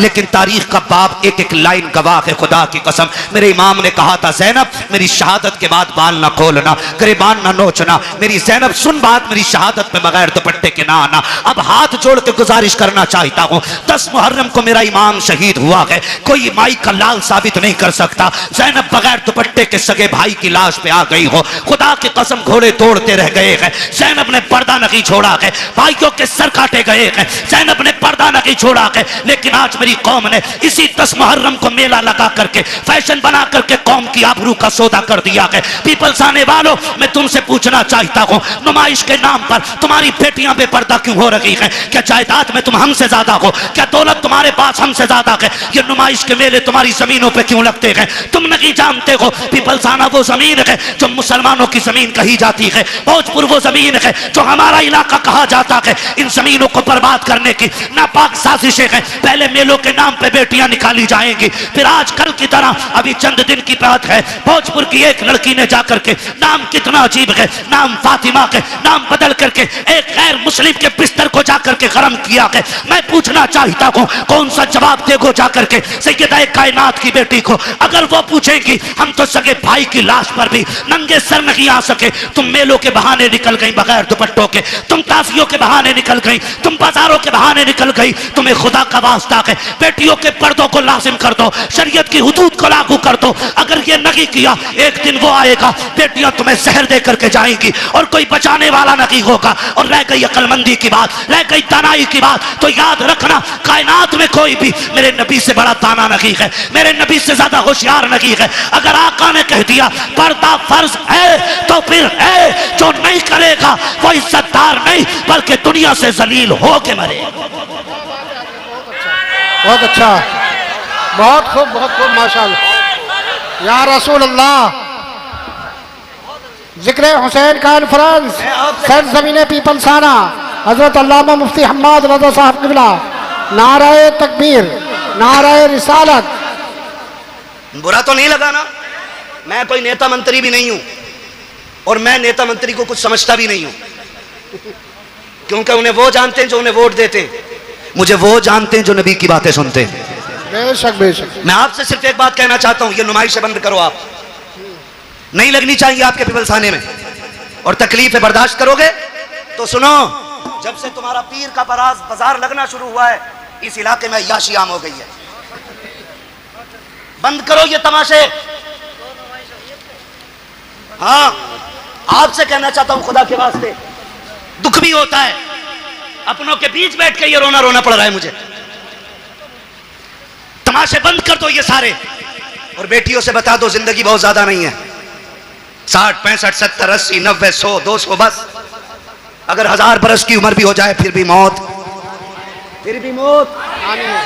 लेकिन तारीख का बाप एक एक लाइन गवाह है। खुदा की कसम, मेरे इमाम ने कहा था, ज़ैनब मेरी शहादत के बाद बाल ना खोलना, गिरबान ना नोचना। मेरी ज़ैनब सुन बात, मेरी शहादत में बगैर दुपट्टे के ना आना। अब हाथ जोड़ के गुजारिश करना चाहता हूँ, 10 मुहर्रम को मेरा इमाम शहीद हुआ है, कोई माई का लाल साबित नहीं कर सकता। ज़ैनब बगैर दुपट्टे के सगे भाई की लाश पे आ गई हो, खुदा की कसम घोड़े तोड़ते रह गए हैं। ज़ैनब ने पर्दा नहीं छोड़ा है, भाइयों के सर काटे गए हैं, ज़ैनब ने पर्दा नहीं छोड़ा है। लेकिन आज मेरी कौम ने इसी 10 मुहर्रम को मेला लगा करके, फैशन बना करके कौम की आबरू का सौदा कर दिया है। पीपल्स आने वालों, मैं तुमसे पूछना चाहता हूँ, नुमाइश के नाम पर तुम्हारी बेटियां बेपर्दा क्यों हो रही हैं? क्या जायदाद में तुम हमसे ज्यादा हो? क्या दौलत तुम्हारे पास हमसे ज्यादा है? ये नुमाइश के मेले तुम्हारी जमीनों पे क्यों लगते हैं? तुम नहीं जानते हो पीपल्स आना वो जमीन है जो मुसलमानों की जमीन कही जाती है, भोजपुर वो जमीन है जो हमारा इलाका कहा जाता है। इन जमीनों को बर्बाद करने की नापाक साजिशें हैं। पहले मेलों के नाम पे बेटियां निकाली जाएंगी, फिर आज कल की तरह, अभी चंद दिन की बात है, भोजपुर की एक लड़की ने जाकर के, नाम कितना अजीब है, नाम फातिमा के, नाम बदल करके एक गैर मुस्लिम के बिस्तर को जाकर के गरम किया है। मैं पूछना चाहता हूँ, कौन सा जवाब देगो जाकर के सैयदा कायनात की बेटी को? अगर वो पूछेंगी, हम तो सगे भाई की लाश पर भी नंगे सर नहीं आ सके। तुम मेलों के बहाने निकल गई बगैर दुपट्टों के, तुम ताजियों के बहाने निकल गई, तुम बाजारों के बहाने निकल गई। तुम्हें खुदा का वास्ता है, बेटियों के पर्दों को लाजिम कर दो, शरीयत की हुदूद को लागू कर दो। अगर ये नहीं किया, एक दिन वो आएगा, बेटियां तुम्हें जहर दे करके जाएंगी और कोई बचाने वाला नहीं होगा। और रह गई अक्लमंदी की बात, रह गई दानाई की बात, तो याद रखना, कायनात में कोई भी मेरे नबी से बड़ा दाना नहीं है, मेरे नबी से ज्यादा होशियार नहीं है। अगर आका ने कह दिया पर्दा फर्ज है, तो फिर है, जो नहीं करेगा वो इज्जतदार नहीं बल्कि दुनिया से जलील हो के मरेगा। बहुत अच्छा, बहुत खूब माशाअल्लाह। या रसूल अल्लाह, जिक्र हुसैन का कॉन्फ्रेंस सरजमीन पीपल्स आना, हजरत अल्लामा मुफ्ती हम्माद रज़ा साहब क़िबला, नाराए तकबीर, नाराए रिसालत। बुरा तो नहीं लगा ना? मैं कोई नेता मंत्री भी नहीं हूं और मैं नेता मंत्री को कुछ समझता भी नहीं हूं, क्योंकि उन्हें वो जानते हैं जो उन्हें वोट देते हैं, मुझे वो जानते हैं जो नबी की बातें सुनते हैं। बेशक बेशक। मैं आपसे सिर्फ एक बात कहना चाहता हूं, ये नुमाइशें बंद करो। आप नहीं लगनी चाहिए आपके पीपल्स आने में, और तकलीफें बर्दाश्त करोगे तो सुनो, जब से तुम्हारा पीर का बाजार लगना शुरू हुआ है, इस इलाके में अय्याशी आम हो गई है। बंद करो ये तमाशे। हाँ, आपसे कहना चाहता हूं, खुदा के वास्ते दुख भी होता है, अपनों के बीच बैठ के ये रोना रोना पड़ रहा है मुझे। तमाशे बंद कर दो ये सारे, और बेटियों से बता दो जिंदगी बहुत ज्यादा नहीं है, 60 65 70 80 90 100 200, बस। अगर 1000 बरस की उम्र भी हो जाए फिर भी मौत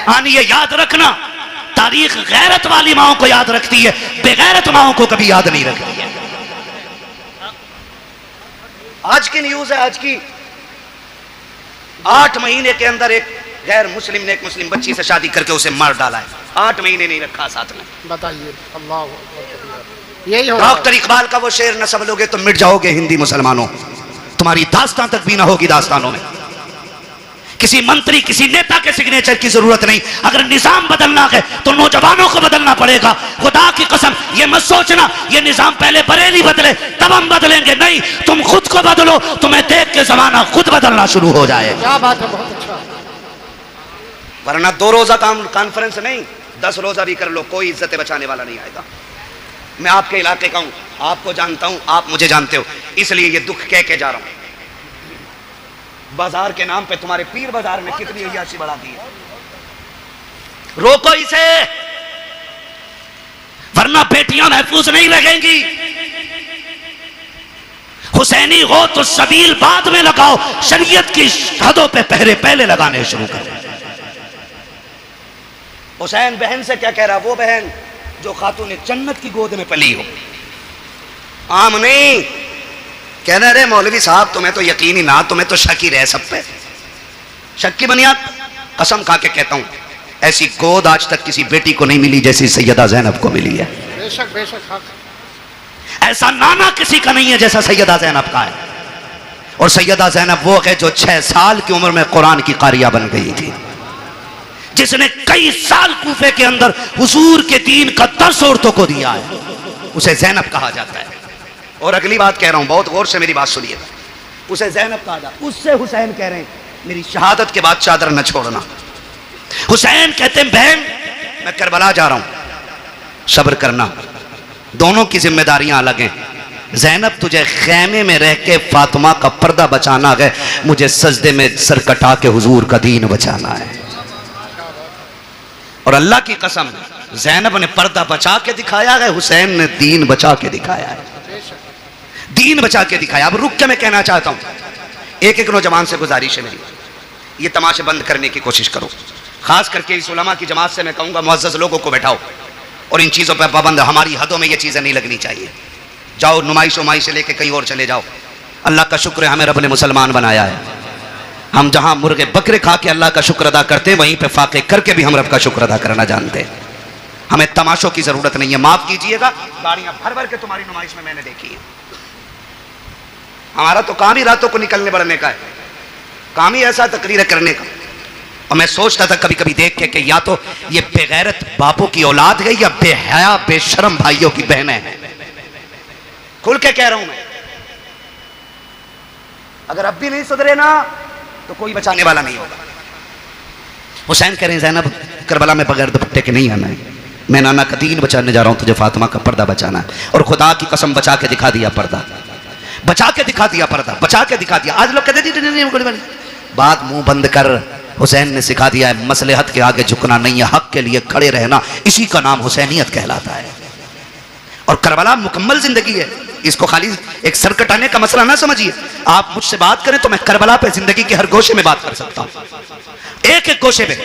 आनी है। याद रखना, तारीख गैरत वाली माओं को याद रखती है, बेगैरत माओं को कभी याद नहीं रखती है। आज की न्यूज है, आज की, 8 महीने के अंदर एक गैर मुस्लिम ने एक मुस्लिम बच्ची से शादी करके उसे मार डाला है। 8 महीने नहीं रखा साथ में। बताइए, अल्लाह, यही हो। डॉक्टर इकबाल का वो शेर न सब लोगे तो मिट जाओगे हिंदी मुसलमानों, तुम्हारी दास्तान तक भी ना होगी दास्तानों में। किसी मंत्री किसी नेता के सिग्नेचर की जरूरत नहीं। अगर निजाम बदलना है तो नौजवानों को बदलना पड़ेगा। खुदा की कसम, ये मत सोचना ये निजाम पहले बरेली बदले तब हम बदलेंगे, नहीं, तुम खुद को बदलो, तुम्हें देख के जमाना खुद बदलना शुरू हो जाए। क्या बात है, बहुत अच्छा। वरना 2 रोजा कॉन्फ्रेंस नहीं, 10 रोजा भी कर लो, कोई इज्जत बचाने वाला नहीं आएगा। मैं आपके इलाके का हूं, आपको जानता हूं, आप मुझे जानते हो, इसलिए ये दुख कह के जा रहा हूं। बाजार के नाम पे तुम्हारे पीर बाजार में कितनी अय्याशी बढ़ा दी है, रोको इसे, वरना बेटियां महफूज नहीं रहेंगी। हुसैनी हो तो सबील बाद में लगाओ, शरीयत की हदों पे पहरे पहले लगाने शुरू करो। हुसैन बहन से क्या कह रहा, वो बहन जो खातून जन्नत की गोद में पली हो, आम नहीं। कहना रे मौलवी साहब तुम्हें तो यकीन ही ना, तुम्हें तो शक ही रहे सब पे, शक की बुनियाद। कसम खा के कहता हूं, ऐसी गोद आज तक किसी बेटी को नहीं मिली जैसी सैयदा ज़ैनब को मिली है। बेशक बेशक। ऐसा नाना किसी का नहीं है जैसा सैयदा ज़ैनब का है। और सैयदा ज़ैनब वो है जो 6 साल की उम्र में कुरान की कारिया बन गई थी। जिसने कई साल कूफे के अंदर हुजूर के दीन का दर्स औरतों को दिया है, उसे ज़ैनब कहा जाता है। और अगली बात कह रहा हूं, बहुत गौर से मेरी बात सुनिए, उसे ज़ैनब कहा जाता, उससे हुसैन कह रहे हैं मेरी शहादत के बाद चादर न छोड़ना। हुसैन कहते हैं बहन मैं करबला जा रहा हूं, सब्र करना, दोनों की जिम्मेदारियां अलग हैं। ज़ैनब तुझे खैमे में रह के फातिमा का पर्दा बचाना है, मुझे सजदे में सर कटा के हुजूर का दीन बचाना है। और अल्लाह की कसम ज़ैनब ने पर्दा बचा के दिखाया है, हुसैन ने दीन बचा के दिखाया है, दीन बचा के दिखाया। अब रुक के मैं कहना चाहता हूं, एक एक नौजवान से गुजारिश है मेरी, ये तमाशे बंद करने की कोशिश करो। खास करके इस उलमा की जमात से मैं कहूंगा मुअज़्ज़ज़ लोगों को बैठाओ और इन चीज़ों पर पाबंद, हमारी हदों में ये चीज़ें नहीं लगनी चाहिए। जाओ नुमाइश उमाइश से लेके कहीं और चले जाओ। अल्लाह का शुक्र है हमें रब ने मुसलमान बनाया है। हम जहां मुर्गे बकरे खा के अल्लाह का शुक्र अदा करते हैं, वहीं पे फाके करके भी हम रब का शुक्र अदा करना जानते हैं। हमें तमाशों की जरूरत नहीं है। माफ कीजिएगा, गाड़ियां भर भर के तुम्हारी नुमाइश में मैंने देखी है। हमारा तो काम ही रातों को निकलने बढ़ने का है, काम ही ऐसा तकरीर करने का। और मैं सोचता था कभी कभी देख के कि या तो ये बेगैरत बापों की औलाद है या बेहया बेशरम भाइयों की बहनें हैं। खुल के कह रहा हूं मैं, अगर अब भी नहीं सुधरे ना तो कोई बचाने वाला नहीं होगा। हुसैन कह रहे हैं ज़ैनब करबला में बगैर दुपट्टे के नहीं आना है, मैं नाना का दीन बचाने जा रहा हूं, तुझे फातिमा का पर्दा बचाना है। और खुदा की कसम बचा के दिखा दिया पर्दा, बचा के दिखा दिया पर्दा, बचा के दिखा दिया। आज लोग कहते हैं बात मुंह बंद कर। हुसैन ने सिखा दिया है मसलहत के आगे झुकना नहीं है, हक के लिए खड़े रहना, इसी का नाम हुसैनियत कहलाता है। और करबला मुकम्मल जिंदगी है, इसको खाली एक सर कटाने का मसला ना समझिए। आप मुझसे बात करें तो मैं करबला पे जिंदगी के हर गोशे में बात कर सकता हूं, एक एक गोशे में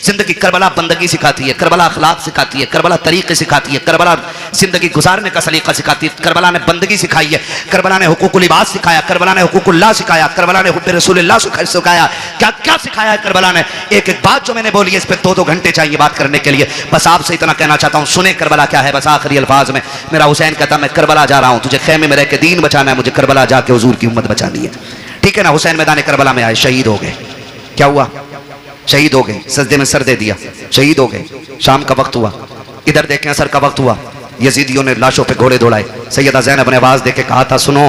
जिंदगी। करबला बंदगी सिखाती है, करबला अखलाक सिखाती है, करबला तरीके सिखाती है, करबला जिंदगी गुजारने का सलीका सिखाती है। करबला ने बंदगी सिखाई है, करबला ने हुकूकुल इबाद सिखाया, करबला ने हुकूकुल्लाह सिखाया, करबला ने हुब्बे रसूलिल्लाह सिखाया। क्या क्या सिखाया है करबला ने। एक एक बात जो मैंने बोली है इस पर 2-2 घंटे चाहिए बात करने के लिए। बस आपसे इतना कहना चाहता हूँ, सुने करबला क्या है। बस आखिरी अल्फाज में मेरा हुसैन कहता मैं करबला जा रहा हूँ, तुझे खेमे में रह के दीन बचाना है, मुझे करबला जाके हुजूर की उम्मत बचानी है। ठीक है ना। हुसैन मैदान करबला में आए, शहीद हो गए। क्या हुआ? शहीद हो गए, सजदे में सर दे दिया, शहीद हो गए। शाम का वक्त हुआ, इधर देखें असर का वक्त हुआ, यजीदियों ने लाशों पे घोड़े दौड़ाए। सैयदा ज़ैनब ने आवाज देके कहा था सुनो,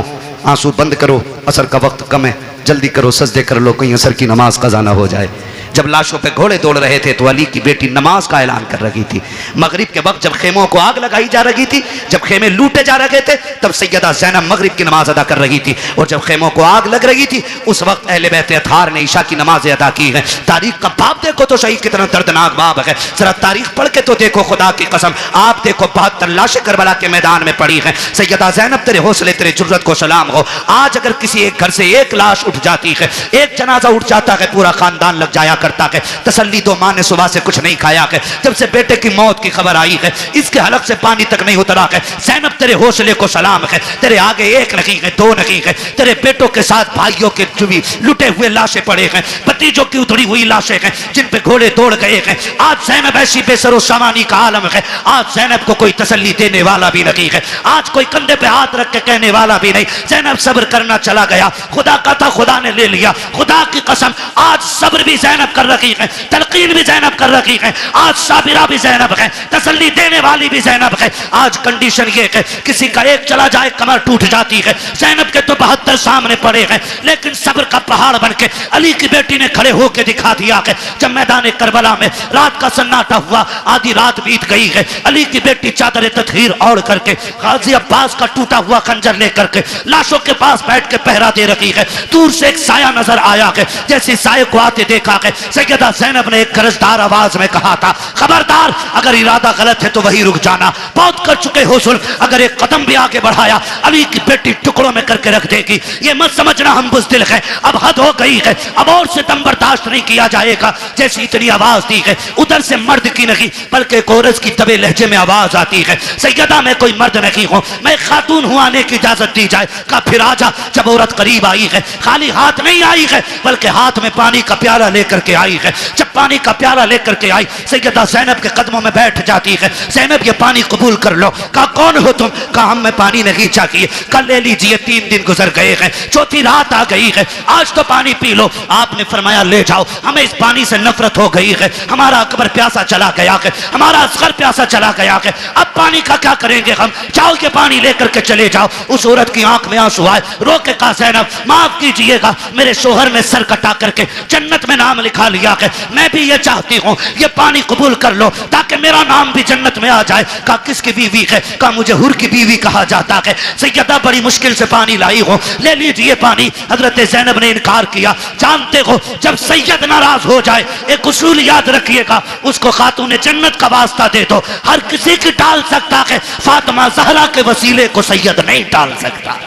आंसू बंद करो, असर का वक्त कम है, जल्दी करो, सजदे कर लो, कहीं असर की नमाज कज़ा ना हो जाए। जब लाशों पे घोड़े दौड़ रहे थे तो अली की बेटी नमाज का ऐलान कर रही थी। मगरिब के वक्त जब खेमों को आग लगाई जा रही थी, जब खेमे लूटे जा रहे थे, तब सैयदा ज़ैनब मगरिब की नमाज अदा कर रही थी। और जब खेमों को आग लग रही थी उस वक्त अहले बैत अतार ने ईशा की नमाज अदा की है। तारीख का बाप देखो तो सही कितना दर्दनाक बाप है। जरा तारीख पढ़ के तो देखो, खुदा की कसम आप देखो 72 लाशें करबला के मैदान में पड़ी हैं। सैयदा ज़ैनब तेरे हौसले तेरे जुर्रत को सलाम हो। आज अगर किसी एक घर से एक लाश उठ जाती है, एक जनाजा उठ जाता है, पूरा खानदान लग जाया करता है। तसल्ली दो, मां ने सुबह से कुछ नहीं खाया है, जब से बेटे की मौत की खबर आई है इसके हलक से पानी तक नहीं उतरा है। ज़ैनब तेरे हौसले को सलाम है। तेरे आगे एक नहीं है, 2 नहीं है, तेरे बेटों के साथ भाइयों के चुभी लुटे हुए लाशें पड़े हैं, भतीजों की उधड़ी हुई लाशें हैं जिन पे घोड़े दौड़ गए हैं। आज ज़ैनब ऐसी बेसरो सामानी का आलम है। आज ज़ैनब को कोई तसल्ली देने वाला भी नहीं है, आज कोई कंधे पे हाथ रख के कहने वाला भी नहीं। ज़ैनब सब्र करना चला गया, खुदा का था खुदा ने ले लिया। खुदा की कसम आज सब्र भी ज़ैनब कर रही है, तलकीन भी ज़ैनब कर रही है, आज साबिरा भी ज़ैनब है, तसल्ली देने वाली भी ज़ैनब है। आज कंडीशन ये है किसी का एक चला जाए कमर टूट जाती है। ज़ैनब के तो 72 सामने पड़े हैं, लेकिन सब्र का पहाड़ बन के अली की बेटी ने खड़े होकर दिखा दिया है। जब मैदान करबला में रात का सन्नाटा हुआ, आधी रात बीत गई है, अली की बेटी चादर तत्हीर ओढ़ करके गाजी अब्बास का टूटा हुआ खंजर लेकर के लाशों के पास बैठ के पहरा दे रही है। दूर से एक साया नजर आया है, जैसे साये को आते देखा है सैयदा ज़ैनब ने एक गरजदार आवाज में कहा था खबरदार, अगर इरादा गलत है तो वही रुक जाना, बहुत कर चुके हो जुल्म, अगर एक कदम भी आगे बढ़ाया अली की बेटी टुकड़ों में करके रख देगी। ये मत समझना हम बुज़दिल हैं, अब हद हो गई है, अब और से दम बर्दाश्त नहीं किया जाएगा। जैसी इतनी आवाज दी है उधर से मर्द की नहीं बल्कि कोरस की दबे लहजे में आवाज आती है, सैयदा मैं कोई मर्द नहीं हूं, मैं खातून हूं, आने की इजाजत दी जाए। का फिर आजा। जब औरत करीब आई है खाली हाथ नहीं आई है बल्कि हाथ में पानी का प्याला लेकर के आई है। जब पानी का प्याला लेकर के आई, सैयदा ज़ैनब के कदमों में बैठ जाती है। ज़ैनब ये पानी कबूल कर लो। कहा कौन हो तुम? कहा हम मैं पानी नहीं चाहिए। कल ले लीजिए, 3 दिन गुजर गए हैं, चौथी रात आ गई है, आज तो पानी पी लो। आपने फरमाया ले जाओ, हमें इस पानी से नफरत हो गई है, हमारा अकबर प्यासा चला गया है, हमारा असगर प्यासा चला गया है, अब पानी का क्या करेंगे हम? जाओ के पानी लेकर के चले जाओ। उस औरत की आंख में आंसू आए, रो के कहा ज़ैनब माफ कीजिएगा, मेरे शोहर ने सर कटा करके जन्नत में नाम लिखा लिया है, मैं भी ये चाहती हूँ ये पानी कबूल कर लो ताकि मेरा नाम भी जन्नत में आ जाए। कहा किसकी बीवी है? कहा मुझे हुर की बीवी कहा जाता है। सैयदा बड़ी मुश्किल से पानी लाई हो, ले लीजिए पानी। हजरत ज़ैनब ने इनकार किया। जानते हो जब सैयद नाराज हो जाए, एक उसूल याद रखिएगा, उसको खातून जन्नत का वास्ता दे दो। हर किसी की टाल सकता है, फातिमा ज़हरा के वसीले को सैयद नहीं टाल सकता।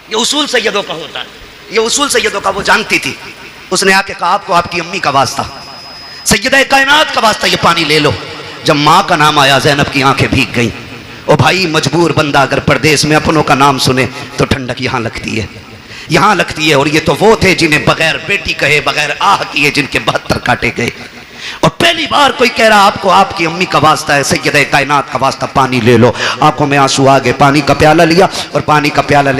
ये उसूल सैयदों का होता है, ये उसूल सैयदों का। वो जानती थी। उसने आके कहा आपको आपकी अम्मी का वास्ता, सैयदा कायनात का वास्ता, ये पानी ले लो। जब माँ का नाम आया, ज़ैनब की आंखें भीग गईं। ओ भाई, मजबूर बंदा अगर परदेश में अपनों का नाम सुने तो ठंडक यहाँ लगती है, यहाँ लगती है। और ये तो वो थे जिन्हें बगैर बेटी कहे, बगैर आह किए, जिनके 72 काटे गए। और पहली बार कोई कह रहा आपको आपकी अम्मी का वास्ता है, सैयदा कायनात का वास्ता, पानी ले लो। आंखों में आंसू आ गए। पानी का प्याला लिया और पानी का प्याला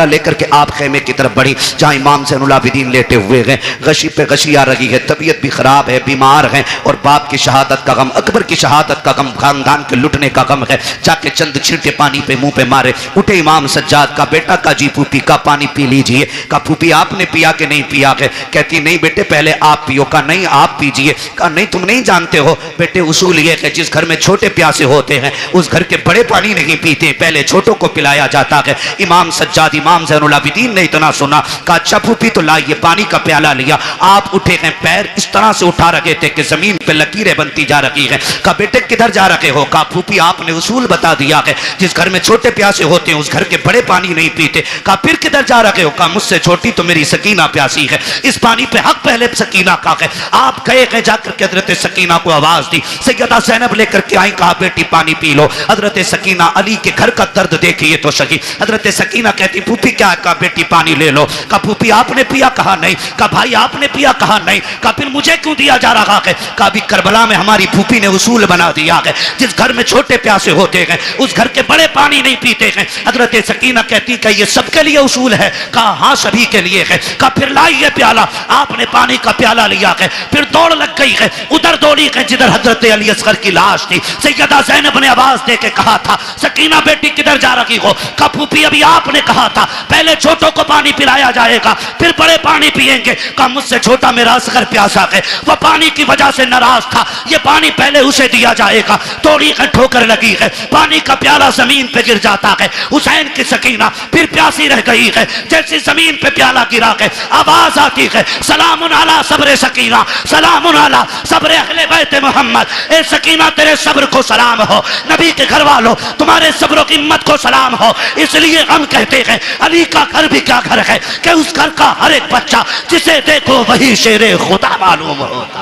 लेकर के आप खेमे की तरफ बढ़ी, जहाँ इमाम ज़ैनुल आबिदीन लेटे हुए हैं। गशी पे गशी आ रही है, तबीयत भी खराब है, बीमार हैं, और बाप की शहादत का गम, अकबर की शहादत का गम, खानदान के लुटने का गम है। जाके चंद छींटे पानी पे मुंह पे मारे। उठे इमाम सज्जाद का बेटा का जी फूफी का पानी पी लीजिए। का फूफी आपने पिया कि नहीं पिया है? कहती नहीं बेटे पहले आप पियो। का नहीं आप पीजिए। का नहीं तुम नहीं जानते हो बेटे, उसूल ये है जिस घर में छोटे प्यासे होते हैं उस घर के बड़े पानी नहीं पीते, पहले छोटों को पिलाया जाता है। इमाम सज्जाद, इमाम ज़ैनुल आबिदीन ने इतना सुना, कहा अच्छा फूफी तो लाइए। पानी का प्याला लिया। आप उठे हैं, पैर इस तरह से उठा रखे थे कि जमीन पे लकीरें बनती जा रही हैं। कहा बेटे किधर जा रखे हो? कहा फूफी आपने उसूल बता दिया है, जिस घर में छोटे प्यासे होते हैं उस घर के बड़े पानी नहीं पीते। कहा फिर किधर जा रखे हो? कहा मुझसे छोटी तो मेरी सकीना प्यासी है, इस पानी पे हक पहले सकीना का है। आप गए हैं, जाकर के हजरत सकीना को आवाज दी। सैयदा ज़ैनब लेकर के आई, कहा बेटी पानी पी लो। हजरत सकीना अली के घर का दर्द देखिए तो सही। हजरत सकीना कहती फूफी क्या? कहा बेटी पानी ले लो। कहा फूफी आपने पिया? कहा नहीं। कहा भाई आपने पिया? कहा नहीं। कहा फिर मुझे क्यों दिया जा रहा है? कहा अभी करबला में हमारी फूफी ने उसूल बना दिया है, जिस घर में छोटे प्यासे होते हैं उस घर के बड़े पानी नहीं पीते हैं। हजरत सकीना कहती कि ये सबके लिए उसूल है? कहा हाँ सभी के लिए है। कहा फिर लाइए प्याला। आपने पानी का प्याला लिया है, फिर दौड़ लग गई है, उधर दौड़ी है जिधर हजरत अली असगर की लाश थी। सैयदा ज़ैनब ने आवाज दे के कहा था सकीना बेटी किधर जा रही हो? कहा फूफी अभी आपने कहा था पहले छोटों को पानी पिलाया जाएगा फिर बड़े पानी पिएंगे। कहा मुझसे छोटा मेरा असगर प्यासा है, वह पानी की वजह से नाराज था, ये पानी पहले उसे दिया जाएगा। थोड़ी ठोकर लगी है, पानी का प्याला जमीन पे गिर जाता है। हुसैन की सकीना फिर प्यासी रह गई है। जैसे जमीन पे प्याला गिरा है आवाज आती है सलामुन अला सब्र सकीना, सलामुन अला सब्र अहले बैत मोहम्मद। ए सकीना तेरे सब्र को सलाम हो, नबी के घर वालों तुम्हारे सब्र की हिम्मत को सलाम हो। इसलिए हम कहते हैं अली का घर भी क्या घर है कि उस घर का हर एक बच्चा जिसे देखो वही शेरे खुदा मालूम होता।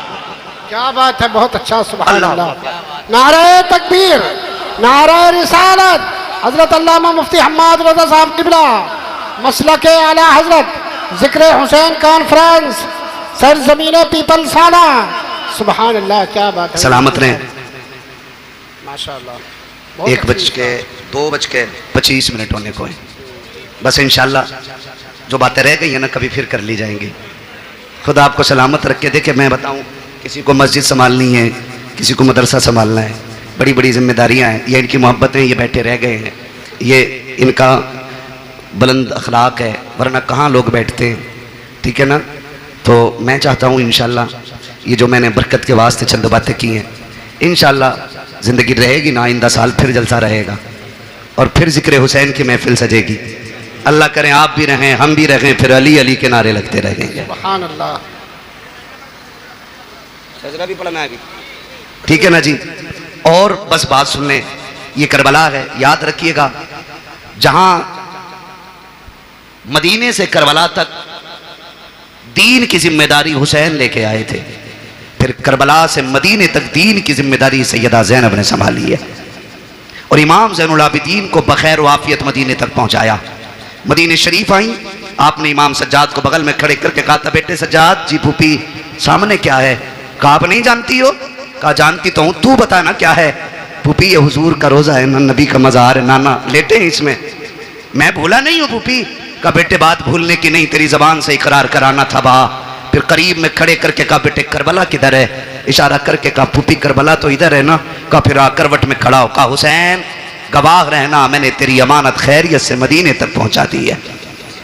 क्या बात है, बहुत अच्छा, सुभान अल्लाह। नारे तकबीर, नारे रिसालत। हजरत अल्लामा मुफ्ती हम्माद रज़ा साहब किबला, मसलके आला हजरत, जिक्र हुसैन कॉन्फ्रेंस, सरजमीन पीपल साना। सुभान अल्लाह, क्या बात है। सलामत रहे। माशाअल्लाह। 1:02:25 होने को है। बस इंशाल्लाह जो बातें रह गई है ना कभी फिर कर ली जाएंगी। खुदा आपको सलामत रख के देखे। मैं बताऊं किसी को मस्जिद संभालनी है, किसी को मदरसा संभालना है, बड़ी बड़ी जिम्मेदारियां हैं। ये इनकी मोहब्बतें, ये बैठे रह गए हैं, ये इनका बुलंद अखलाक है, वरना कहाँ लोग बैठते हैं। ठीक है ना? तो मैं चाहता हूँ इंशाल्लाह ये जो मैंने बरकत के वास्ते चंद बातें की हैं, इंशाल्लाह ज़िंदगी रहेगी ना, आइंदा साल फिर जलसा रहेगा और फिर जिक्र हुसैन की महफिल सजेगी। अल्लाह करें आप भी रहें, हम भी रहें, फिर अली अली के नारे लगते रहेंगे। सुभान अल्लाह। सजदा भी पढ़ना है अभी, ठीक है ना जी? और बस बात सुन लें, ये करबला है, याद रखिएगा। जहां मदीने से करबला तक दीन की जिम्मेदारी हुसैन लेके आए थे, फिर करबला से मदीने तक दीन की जिम्मेदारी सैयदा ज़ैनब ने संभाली है और इमाम ज़ैनुल आबिदीन को बखैर वाफियत मदीने तक पहुंचाया। मदीने शरीफ आई, आपने इमाम सज्जाद को बगल में खड़े करके कहा था, बेटे सज्जाद जी फूफी सामने क्या है? कहा आप नहीं जानती हो? कहा जानती तो हूं, तू बता ना क्या है? फूफी ये हुजूर का रोजा है ना, नबी का मज़ार है, नाना लेटे हैं इसमें। मैं भूला नहीं हूं फूफी। कहा बेटे बात भूलने की नहीं, तेरी जबान से इकरार कराना था बा। फिर करीब में खड़े करके कहा बेटे करबला किधर है? इशारा करके कहा फूफी करबला तो इधर है ना। कहा फिर करवट में खड़ा हो कहा हुसैन गवाह रहना, मैंने तेरी अमानत खैरियत से मदीने तक पहुंचा दी है,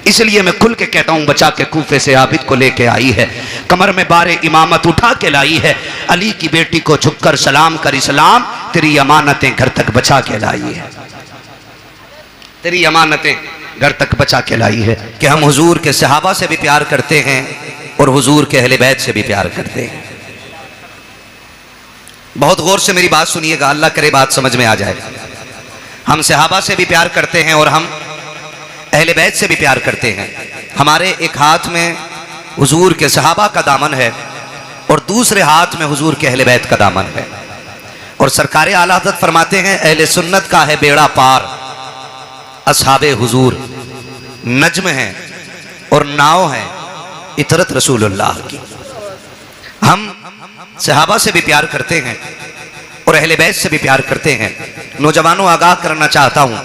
इसलिए मैं खुल के कहता हूं बचा के कूफे से आबिद को लेके आई है, कमर में बारे इमामत उठा के लाई है, अली की बेटी को झुककर सलाम कर इस्लाम, तेरी अमानतें घर तक बचा के लाई है, तेरी अमानतें घर तक बचा के लाई है। कि हम हुजूर के सहाबा से भी प्यार करते हैं और हुजूर के अहले बैत से भी प्यार करते हैं। बहुत गौर से मेरी बात सुनिएगा, अल्लाह करे बात समझ में आ जाए। हम सहाबा से भी प्यार करते हैं और हम अहले बैत से भी प्यार करते हैं। हमारे एक हाथ में हुजूर के सहाबा का दामन है और दूसरे हाथ में हुजूर के अहले बैत का दामन है। और सरकार आला हज़रत फरमाते हैं अहले सुन्नत का है बेड़ा पार, असहाबे हुजूर नज्म है और नाव है इतरत रसूलुल्लाह की। हम सहाबा से भी प्यार करते हैं और अहले बैत से भी प्यार करते हैं। नौजवानों आगाह करना चाहता हूं,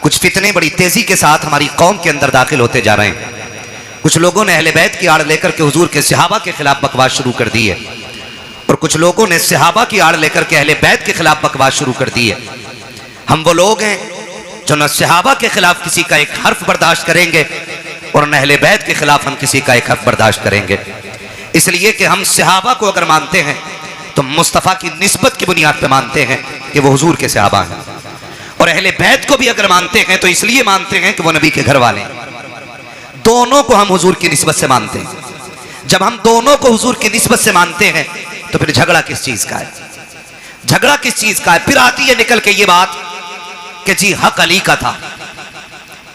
कुछ फितने बड़ी तेजी के साथ हमारी कौम के अंदर दाखिल होते जा रहे हैं। कुछ लोगों ने अहले बैत की आड़ लेकर के हुजूर के सहाबा के खिलाफ बकवास शुरू कर दी है और कुछ लोगों ने सहाबा की आड़ लेकर के अहले बैत के खिलाफ बकवास शुरू कर दी है। हम वो लोग हैं जो न सहाबा के खिलाफ किसी का एक हर्फ बर्दाश्त करेंगे और न अहले बैत के खिलाफ हम किसी का एक हर्फ बर्दाश्त करेंगे। इसलिए कि हम सहाबा को अगर मानते हैं तो मुस्तफ़ा की निस्बत की बुनियाद पर मानते हैं कि वो हुजूर के सहाबा हैं, और अहले बैत को भी अगर मानते हैं तो इसलिए मानते हैं कि वो नबी के घर वाले हैं। दोनों को हम हुजूर की निस्बत से मानते हैं। जब हम दोनों को हुजूर की निस्बत से मानते हैं तो फिर झगड़ा किस चीज का है? झगड़ा किस चीज का है? फिर आती है निकल के ये बात कि जी हक अली का था,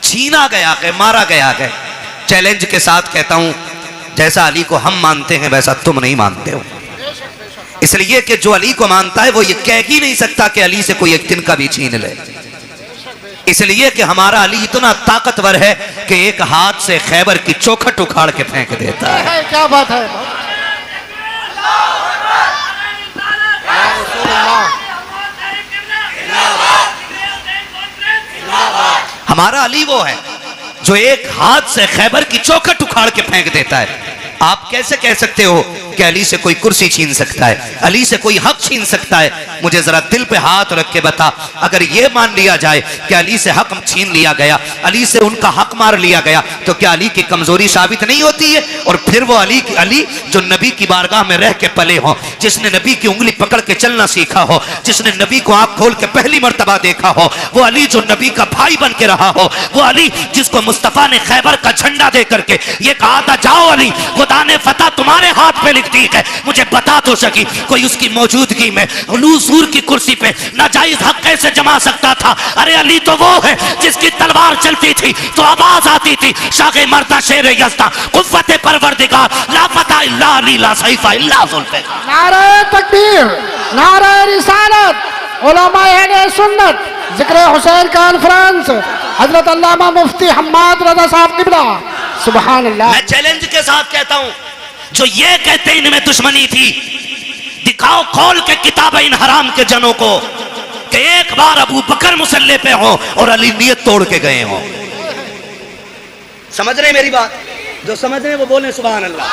छीना गया है, मारा गया है। चैलेंज के साथ कहता हूं जैसा अली को हम मानते हैं वैसा तुम नहीं मानते हो। इसलिए कि जो अली को मानता है वो ये कह ही नहीं सकता कि अली से कोई एक तिनका भी छीन ले। इसलिए कि हमारा अली इतना ताकतवर है कि एक हाथ से खैबर की चौखट उखाड़ के फेंक देता है। क्या बात है? हमारा अली वो है जो एक हाथ से खैबर की चौखट उखाड़ के फेंक देता है। आप कैसे कह सकते हो कि अली से कोई कुर्सी छीन सकता है, अली से कोई हक छीन सकता है? मुझे जरा दिल पे हाथ रख के बता, अगर ये मान लिया जाए कि अली से हक छीन लिया गया, अली से उनका हक मार लिया गया, तो क्या अली की कमजोरी साबित नहीं होती है? और फिर वो अली जो नबी की बारगाह में रह के पले हो, जिसने नबी की उंगली पकड़ के चलना सीखा हो, जिसने नबी को आंख खोल के पहली मर्तबा देखा हो, वो अली जो नबी का भाई बन के रहा हो, वो अली जिसको मुस्तफा ने खैबर का झंडा दे करके ये कहा था जाओ अली खुदा ने फतह तुम्हारे हाथ पे लिख दी है, मुझे बता तो सकी कोई उसकी मौजूदगी में हुजूर की कुर्सी पे नाजायज हक कैसे जमा सकता था? अरे अली तो वो है जिसकी तलवार चलती थी तो आवाज आती थी शागे मर्दा शेर यज़्दा कुव्वत परवरदिगार ला फता इल्ला अली ला सैफा इल्ला ज़ुल्फ़िकार। नारे तकबीर, नारे रिसालत, उलमा अहले सुन्नत, जिक्र हुसैन कॉन्फ्रेंस, हजरत अल्लामा मुफ्ती हम्माद रज़ा साहब किबला, सुभान अल्लाह। मैं चैलेंज के साथ कहता हूं जो ये कहते इनमें दुश्मनी थी, दिखाओ खोल के किताब इन हराम के जनों को कि एक बार अबू बकर मुसल्ले पे हो और अली नियत तोड़ के गए हो। समझ रहे मेरी बात? जो समझ रहे वो बोले सुभान अल्लाह।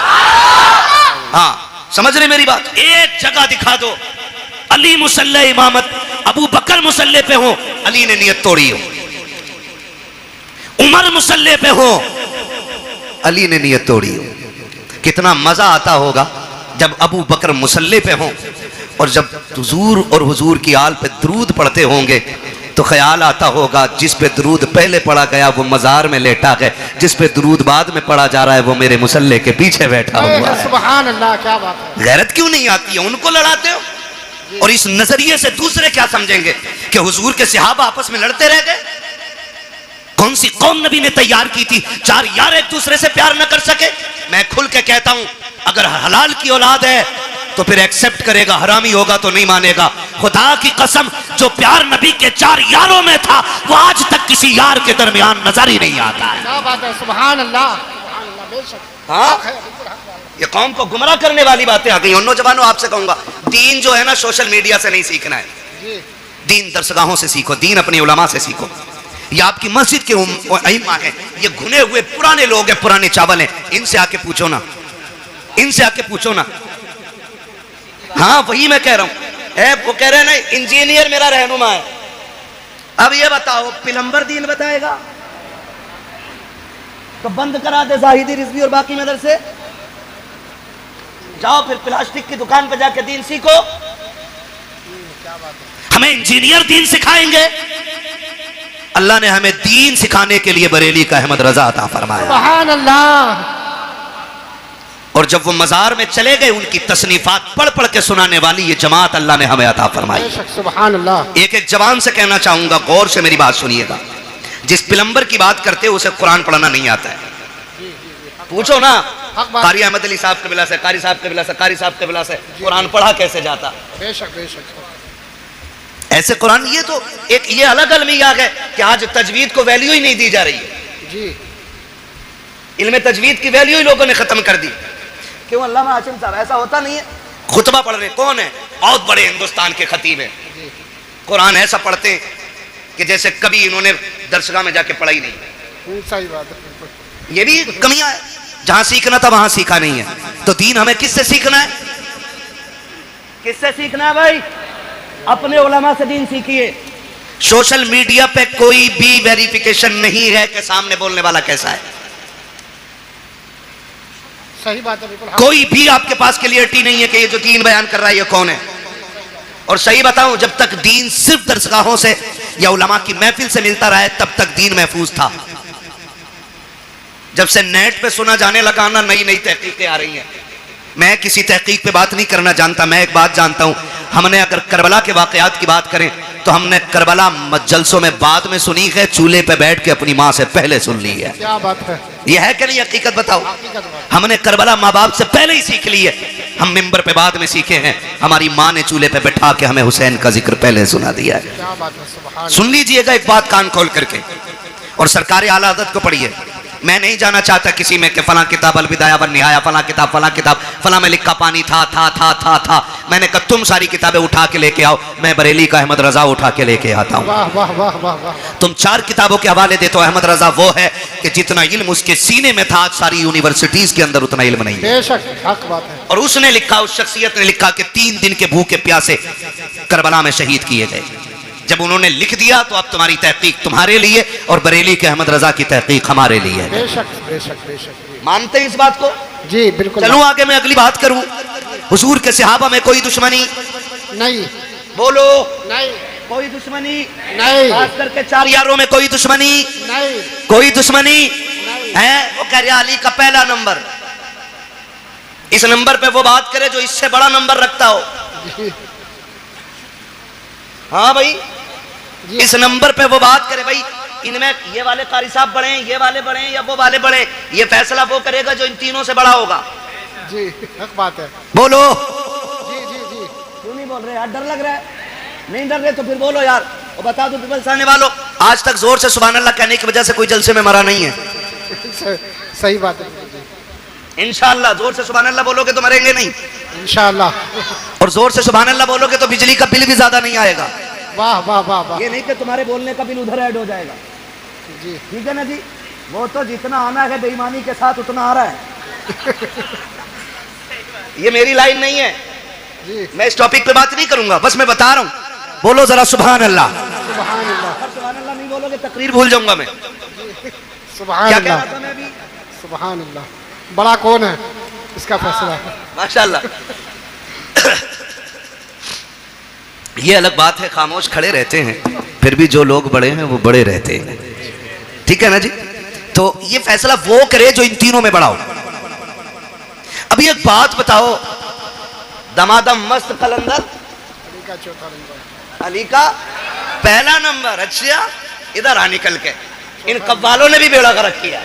हाँ समझ रहे मेरी बात? एक जगह दिखा दो अली मुसल्ले इमामत, अबू बकर मुसल्ले पे हो, अली ने नियत तोड़ी हो। उमर मुसल्ले पे हो, अली ने नियत तोड़ी हो। कितना मजा आता होगा जब अबू बकर मुसल्ले पे हों और जब हुजूर और हुजूर की आल पे दरूद पढ़ते होंगे तो ख्याल आता होगा जिस पे दरूद पहले पढ़ा गया वो मजार में लेटा है, जिस पे दरूद बाद में पढ़ा जा रहा है वो मेरे मुसल्ले के पीछे बैठा हुआ है। सुभान अल्लाह, क्या बात है। गैरत क्यों नहीं आती है? उनको लड़ाते हो और इस नजरिए से दूसरे क्या समझेंगे कि हुजूर के सहाबा आपस में लड़ते रह गए? कौन सी कौम नबी ने तैयार की थी चार यार एक दूसरे से प्यार न कर सके? मैं खुल के कहता हूं अगर हलाल की औलाद है तो फिर एक्सेप्ट करेगा, हरामी होगा तो नहीं मानेगा। खुदा की कसम, जो प्यार नबी के 4 यारों में था वो आज तक किसी यार के दरमियान नजर ही नहीं आता है। क्या बात है, सुभान अल्लाह, सुभान अल्लाह, बेशक। हाँ, ये कौम को गुमराह करने वाली बातें आ गई। नौजवानों, आपसे कहूंगा, दीन जो है ना सोशल मीडिया से नहीं सीखना है। जी, दीन दरसगाहों से सीखो, दीन अपने उलमा से सीखो। ये आपकी मस्जिद के अइम्मा है, ये घुने हुए पुराने लोग हैं, पुराने चावल हैं, इनसे आके पूछो ना, इनसे आके पूछो ना। हाँ, वही मैं कह रहा हूं। वो कह रहे हैं ना, इंजीनियर मेरा रहनुमा है। अब ये बताओ, प्लम्बर दीन बताएगा? तो बंद करा दे जाहिदी, रिजवी और बाकी मदरसे, जाओ फिर प्लास्टिक की दुकान पर जाके दीन सीखो। हमें इंजीनियर दीन सिखाएंगे? अल्लाह ने हमें दीन सिखाने के लिए बरेली का अहमद रजा अता फरमाया। सुभान अल्लाह। और जब वो मजार में चले गए, उनकी तसनीफात पढ़ पढ़ के सुनाने वाली ये जमात अल्लाह ने हमें अता फरमाई। सुभान अल्लाह। एक एक जवान से कहना चाहूंगा, गौर से मेरी बात सुनिएगा। जिस प्लम्बर की बात करते हो उसे कुरान पढ़ना नहीं आता है, पूछो ना कारी अहमद अली साहब कबिला से, कारी साहब कबिला से, कारी साहब कबिला से कुरान पढ़ा कैसे जाता? बेशक बेशक। ऐसे कुरान, ये तो एक ये अलग अलमियात है कि आज तजवीद को वैल्यू ही नहीं दी जा रही है। जी, इल्म तजवीद की वैल्यू ही लोगों ने खत्म कर दी। क्यों अल्लामा हाशिम साहब, ऐसा होता नहीं है? खुतबा पढ़ रहे, कौन है? बहुत बड़े हिंदुस्तान के खतीब हैं, कुरान ऐसा पढ़ते हैं कि जैसे कभी इन्होंने दरसगाह में जाके पढ़ा ही नहीं। सही बात है। ये भी कमियां है, जहां सीखना था वहां सीखा नहीं है। तो दीन हमें किससे सीखना है? किससे सीखना है भाई? अपने उलमा से दीन सीखिए। सोशल मीडिया पे कोई भी वेरिफिकेशन नहीं है कि सामने बोलने वाला कैसा है। सही बात है, बिल्कुल। कोई भी आपके पास क्लियरिटी नहीं है कि ये जो दीन बयान कर रहा है ये कौन है। और सही बताऊं, जब तक दीन सिर्फ दरसगाहों से या उलमा की महफिल से मिलता रहा है तब तक दीन महफूज था। जब से नेट पे सुना जाने लगा ना, नई नई तहकीकें आ रही हैं। मैं किसी तहकीक पे बात नहीं करना जानता, मैं एक बात जानता हूं, हमने अगर करबला के वाकयात की बात करें तो हमने करबला जलसों में बाद में सुनी है, चूल्हे पे बैठ के अपनी माँ से पहले सुन ली है। क्या बात है, यह है कि नहीं? हकीकत बताओ। हकीकत बात। हमने करबला माँ बाप से पहले ही सीख ली है, हम मिंबर पे बाद में सीखे हैं। हमारी माँ ने चूल्हे पे बैठा के हमें हुसैन का जिक्र पहले सुना दिया है। क्या बात है, सुभान। सुन लीजिएगा एक बात कान खोल करके, और सरकारी आला हज़रत को पढ़िए। मैं नहीं जाना चाहता किसी में कि फला किताब अलविदाया वन निहाया, फला किताब फला में लिखा पानी था। मैंने कहा तुम सारी किताबें उठा के लेके आओ, मैं बरेली का अहमद रजा उठा के लेके आता हूँ। वाह वाह वाह वाह वाह। तुम 4 किताबों के हवाले देते हो। अहमद रजा वो है कि जितना इल्म उसके सीने में था, आज सारी यूनिवर्सिटीज के अंदर उतना इल्म नहीं है। बेशक, हक बात है। और उसने लिखा, उस शख्सियत ने लिखा कि 3 दिन के भूखे प्यासे करबला में शहीद किए गए। जब उन्होंने लिख दिया तो अब तुम्हारी तहकीक तुम्हारे लिए और बरेली के अहमद रजा की तहकीक हमारे लिए। बेशक बेशक बेशक। मानते हैं इस बात को? जी बिल्कुल। चलूं आगे, मैं अगली बात करूं। हुजूर के सहाबा में कोई दुश्मनी नहीं? बोलो। नहीं। कोई दुश्मनी नहीं। खास करके 4 यारों में कोई दुश्मनी नहीं। कोई दुश्मनी है? वो कह रहा अली का पहला नंबर, इस नंबर पे वो बात करे जो इससे बड़ा नंबर रखता हो। जी। हाँ भाई, जी। इस नंबर पे वो बात करे। भाई इनमें ये वाले कारी साहब बढ़े, ये वाले बढ़े या वो वाले बढ़े, ये फैसला वो करेगा जो इन तीनों से बड़ा होगा। जी, हक बात है। बोलो। जी जी जी। क्यों नहीं बोल रहे यार? डर लग रहा है? नहीं डर रहे तो फिर बोलो यार। और बता दो पीपल्स आने वालों, आज तक जोर से सुभान अल्लाह कहने की वजह से कोई जलसे में मरा नहीं है। सही बात है। इंशाअल्लाह जोर से सुभान अल्लाह बोलोगे तो मरेंगे नहीं इंशाअल्लाह। और जोर से सुभान अल्लाह बोलोगे तो बिजली का बिल भी ज्यादा नहीं आएगा। वाह वाह वाह वाह। ये नहीं कि तुम्हारे बोलने का बिल उधर ऐड हो जाएगा। जी ठीक है ना जी? वो तो जितना आना है बेईमानी के साथ उतना आ रहा है। ये मेरी लाइन नहीं है जी। मैं इस टॉपिक पे बात नहीं करूंगा, बस मैं बता रहा हूं। बोलो जरा सुभान अल्लाह। सुभान अल्लाह। सुभान अल्लाह नहीं बोलोगे तकरीर भूल जाऊंगा मैं। सुभान क्या कह अल्लाह। रहा था मैं अभी? सुभान अल्लाह। बड़ा कौन है इसका फैसला? माशाल्लाह। ये अलग बात है, खामोश खड़े रहते हैं, फिर भी जो लोग बड़े हैं वो बड़े रहते हैं। ठीक है ना जी? तो ये फैसला वो करे जो इन तीनों में बड़ा हो। अभी एक बात बताओ, दमादम मस्त कलंदर अली का चौथा नंबर। अली का पहला नंबर। अच्छा, इधर आ निकल के। इन कव्वालों ने भी बेड़ा गर्क किया।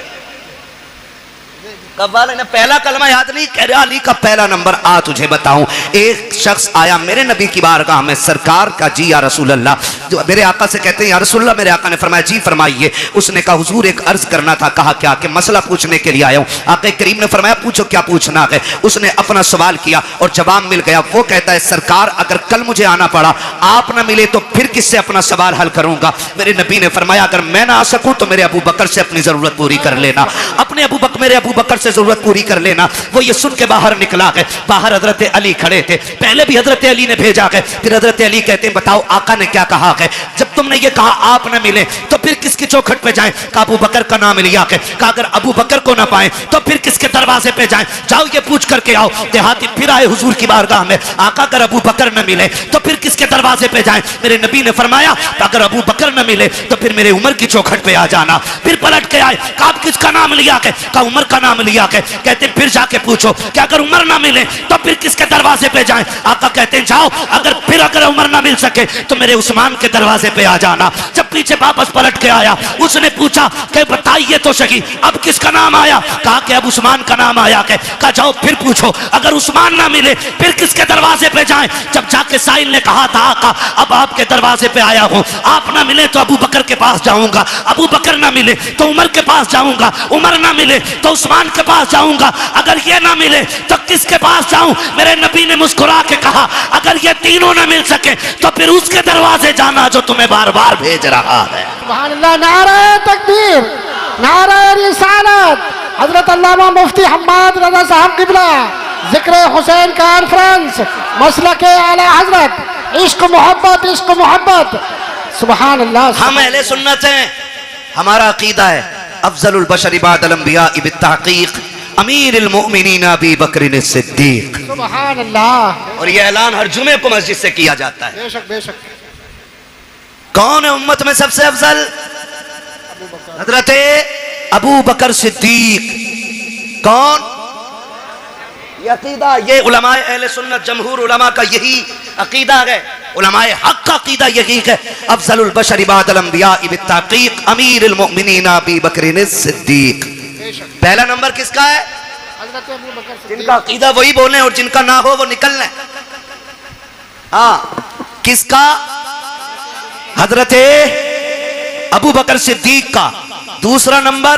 कब वाले ने पहला कलमा याद नहीं, कह रहा अली का पहला नंबर आ तुझे बताऊं। एक शख्स आया मेरे नबी की बारगाह में, सरकार का जी या रसूल अल्लाह, जो मेरे आका से कहते हैं या रसूल अल्लाह। मेरे आका ने फरमाया जी फरमाइए। उसने कहा हुजूर एक अर्ज करना था। कहा क्या? कि मसला पूछने के लिए आया हूं। आका करीम ने फरमाया पूछो क्या पूछना है। उसने अपना सवाल किया और जवाब मिल गया। वो कहता है सरकार अगर कल मुझे आना पड़ा, आप ना मिले तो फिर किससे अपना सवाल हल करूंगा? मेरे नबी ने फरमाया अगर मैं ना आ सकूं तो मेरे अबू बकर से अपनी जरूरत पूरी कर लेना। अपने मेरे अबू बकर से जरूरत पूरी कर लेना। वो ये सुन के बाहर निकला है। बाहर हजरत अली खड़े थे। पहले भी हजरत अली ने भेजा है, फिर हजरत अली कहते हैं बताओ आका ने क्या कहा है? जब तुमने ये कहा आप न मिले तो फिर किसकी चौखट पे जाएं? कहा अबू बकर का नाम लिया है। कहा अगर अबू बकर को ना पाए तो फिर किसके दरवाजे पे जाएं? जाओ ये पूछ करके आओ। देहाती फिर आए हुजूर की बारगाह में। आका अगर अबू बकर न मिले तो फिर किसके दरवाजे पे जाएं? मेरे नबी ने फरमाया अगर अबू बकर न मिले तो फिर मेरे उमर की चौखट पे आ जाना। फिर पलट के आए। कहा आप किसका नाम लिया है? कहा उमर का नाम लिया है। कहते फिर जाके पूछो कि अगर उमर ना मिले तो फिर किसके दरवाजे पे जाएं? आका कहते हैं जाओ अगर उमर ना मिल सके तो मेरे उस्मान के दरवाजे पे आ जाना। जब पीछे वापस पलट के आया उसने पूछा कि बताइए तो सही अब किसका नाम आया? कहा कि अब उस्मान का नाम आया है। कहा जाओ फिर पूछो अगर उस्मान ना मिले फिर किसके दरवाजे पे जाएं? जब जाके साहिल ने कहा था आका अब आपके दरवाजे पे आया हूं, आप ना मिले तो अबू बकर के पास जाऊंगा, अबू बकर ना मिले तो उमर के पास जाऊंगा, उमर ना मिले तो उस्मान के पास जाऊंगा, अगर ये ना मिले तो किसके पास जाऊं? मेरे नबी ने मुस्कुरा के कहा अगर ये तीनों ना मिल सके तो फिर उसके दरवाजे जाना जो तुम्हें बार बार भेज रहा है। सुभान अल्लाह, नारे तकबीर, नारे रिसालत। हजरत अल्लामा मुफ्ती हम्माद रज़ा साहब किबला जिक्र हुसैन कॉन्फ्रेंस मसलके आला हजरत, इश्क मोहब्बत, इश्क मोहब्बत। सुभान अल्लाह। हम अहले सुन्नत हैं, हमारा अकीदा है अफजलुल बशर बादल अंबिया बित्तहकीक अमीरुल मोमिनीन अबी बकर सिद्दीक। सुभान अल्लाह। और ये ऐलान हर जुमे को मस्जिद से किया जाता है। बेशक बेशक। कौन है उम्मत में सबसे अफजल? हजरत अबू बकर सिद्दीक। कौन? ये अकीदा, ये उलमाए अहले सुन्नत जमहूर उलमा का यही अकीदा है। उलमाए हक का अकीदा यही है अफजलुल बशर बादल अंबिया बित्तहकीक अमीरुल मोमिनीन अबी बकर सिद्दीक। पहला नंबर किसका है? हजरत अबू बकर सिद्दीक। जिनका अकीदा वही बोले और जिनका ना हो वो निकल लें। हाँ, किसका? हजरत अबू बकर सिद्दीक का। दूसरा नंबर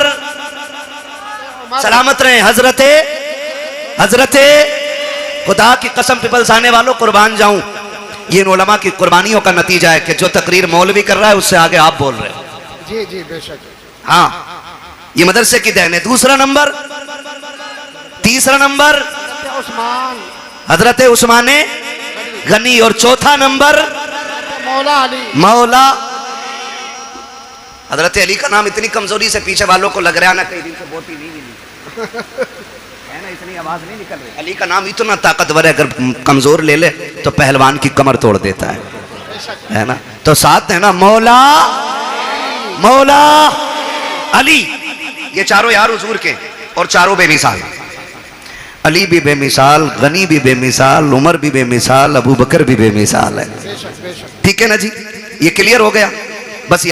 सलामत रहे हजरत खुदा की कसम पिपल्स आने वालों कुर्बान जाऊं, ये इन उलमा की कुर्बानियों का नतीजा है कि जो तकरीर मौलवी कर रहा है उससे आगे आप बोल रहे हो। जी जी बेशक। हाँ, ये मदरसे की देन है। दूसरा नंबर, तीसरा नंबर उस्मान, हजरत उस्मान गनी, और चौथा नंबर मौला अली। मौला हजरत अली का नाम इतनी कमजोरी से पीछे वालों को लग रहा है ना कई दिन से बोटी नहीं मिली है ना, इतनी आवाज नहीं निकल रही। अली का नाम इतना ताकतवर है, अगर कमजोर ले ले तो पहलवान की कमर तोड़ देता है ना। तो साथ है ना मौला मौला अली, ये चारों यार हुजूर के और चारों बेमिसाल। अली भी बेमिसाल, गनी भी बेमिसाल, उमर भी बेमिसाल, अबू बकर भी बेमिसाल है। ठीक है ना जी, ये क्लियर हो गया। बस